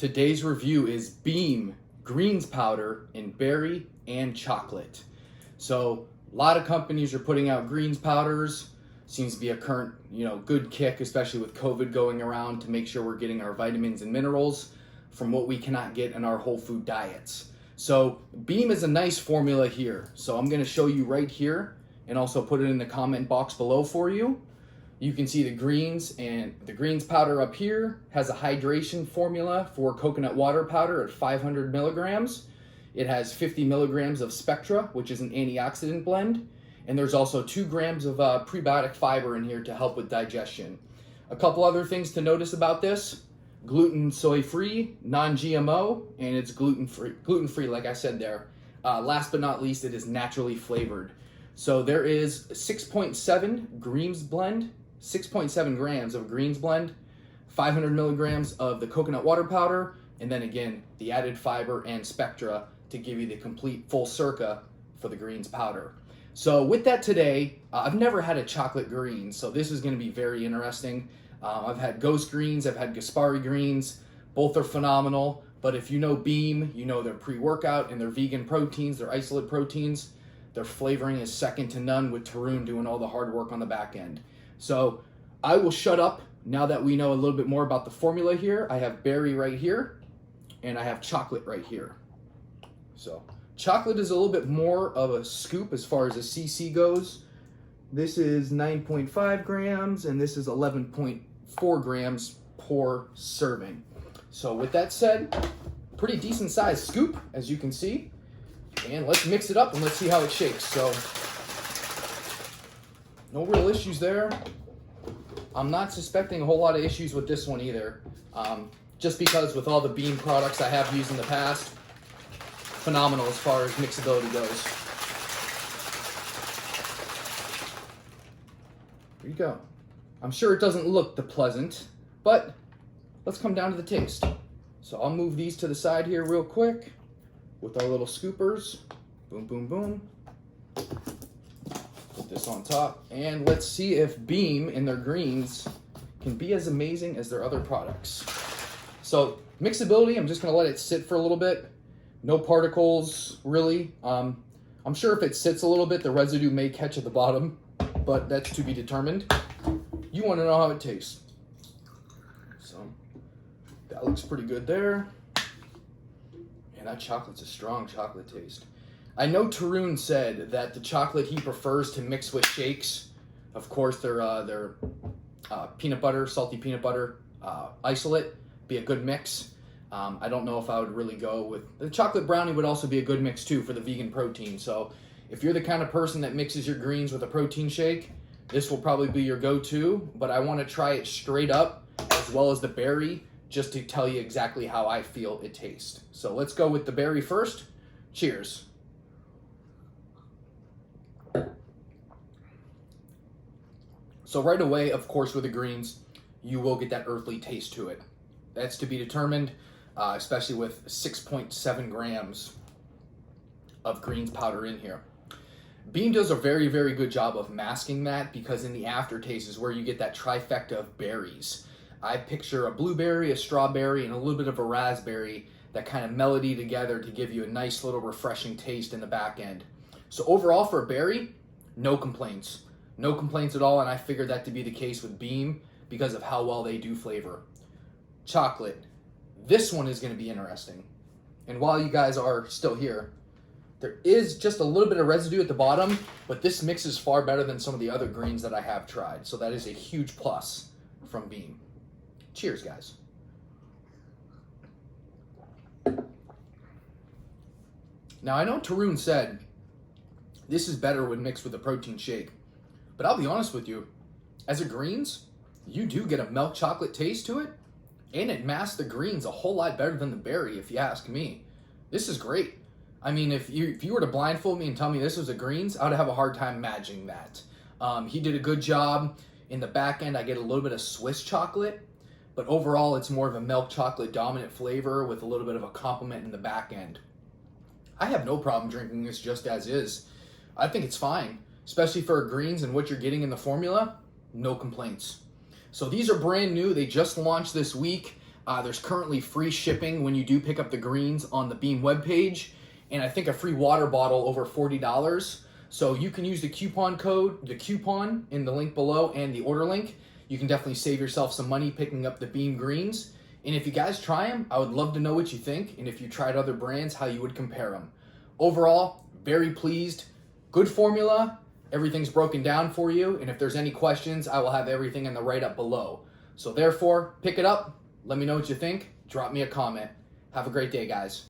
Today's review is Beam Greens Powder in berry and chocolate. So a lot of companies are putting out greens powders. Seems to be a current, good kick, especially with COVID going around, to make sure we're getting our vitamins and minerals from what we cannot get in our whole food diets. So Beam is a nice formula here. So I'm going to show you right here and also put it in the comment box below for you. You can see the greens, and the greens powder up here has a hydration formula for coconut water powder at 500 milligrams. It has 50 milligrams of Spectra, which is an antioxidant blend. And there's also 2 grams of prebiotic fiber in here to help with digestion. A couple other things to notice about this: gluten, soy-free, non-GMO, and it's gluten-free, like I said there. Last but not least, it is naturally flavored. So there is 6.7 greens blend, 6.7 grams of greens blend, 500 milligrams of the coconut water powder, and then again, the added fiber and Spectra to give you the complete full circa for the greens powder. So with that today, I've never had a chocolate green, so this is going to be very interesting. I've had Ghost Greens, I've had Gaspari Greens. Both are phenomenal, but if you know Beam, you know their pre-workout and their vegan proteins, their isolate proteins. Their flavoring is second to none, with Tarun doing all the hard work on the back end. So I will shut up now that we know a little bit more about the formula here. I have berry right here, and I have chocolate right here. So chocolate is a little bit more of a scoop as far as a CC goes. This is 9.5 grams, and this is 11.4 grams per serving. So with that said, pretty decent sized scoop, as you can see. And let's mix it up and let's see how it shakes. So no real issues there. I'm not suspecting a whole lot of issues with this one either. Just because with all the Beam products I have used in the past, phenomenal as far as mixability goes. There you go. I'm sure it doesn't look the pleasant, but let's come down to the taste. So I'll move these to the side here real quick with our little scoopers. Boom, boom, boom. Put this on top, and let's see if Beam in their greens can be as amazing as their other products. So mixability, I'm just gonna let it sit for a little bit. No particles, really. I'm sure if it sits a little bit, the residue may catch at the bottom, but that's to be determined. You want to know how it tastes. So that looks pretty good there. And that chocolate's a strong chocolate taste. I know Tarun said that the chocolate he prefers to mix with shakes, of course, their peanut butter, salty peanut butter isolate, be a good mix. I don't know if I would really go with the chocolate brownie. Would also be a good mix too for the vegan protein. So if you're the kind of person that mixes your greens with a protein shake, this will probably be your go-to. But I want to try it straight up as well as the berry, just to tell you exactly how I feel it tastes. So let's go with the berry first. Cheers. So right away, of course, with the greens, you will get that earthly taste to it. That's to be determined, especially with 6.7 grams of greens powder in here. Beam does a very, very good job of masking that, because in the aftertaste is where you get that trifecta of berries. I picture a blueberry, a strawberry, and a little bit of a raspberry that kind of melody together to give you a nice little refreshing taste in the back end. So overall for a berry, no complaints. No complaints at all, and I figured that to be the case with Beam because of how well they do flavor. Chocolate. This one is going to be interesting. And while you guys are still here, there is just a little bit of residue at the bottom, but this mixes far better than some of the other greens that I have tried. So that is a huge plus from Beam. Cheers, guys. Now, I know Tarun said this is better when mixed with a protein shake, but I'll be honest with you, as a greens, you do get a milk chocolate taste to it, and it masks the greens a whole lot better than the berry, if you ask me. This is great. I mean, if you were to blindfold me and tell me this was a greens, I would have a hard time imagining that. He did a good job. In the back end, I get a little bit of Swiss chocolate, but overall, it's more of a milk chocolate dominant flavor with a little bit of a complement in the back end. I have no problem drinking this just as is. I think it's fine, especially for greens and what you're getting in the formula. No complaints. So these are brand new. They just launched this week. There's currently free shipping when you do pick up the greens on the Beam webpage, and I think a free water bottle over $40. So you can use the coupon code, the coupon in the link below and the order link. You can definitely save yourself some money picking up the Beam greens. And if you guys try them, I would love to know what you think, and if you tried other brands, how you would compare them. Overall, very pleased. Good formula. Everything's broken down for you, and if there's any questions, I will have everything in the write-up below. So therefore, pick it up. Let me know what you think. Drop me a comment. Have a great day, guys.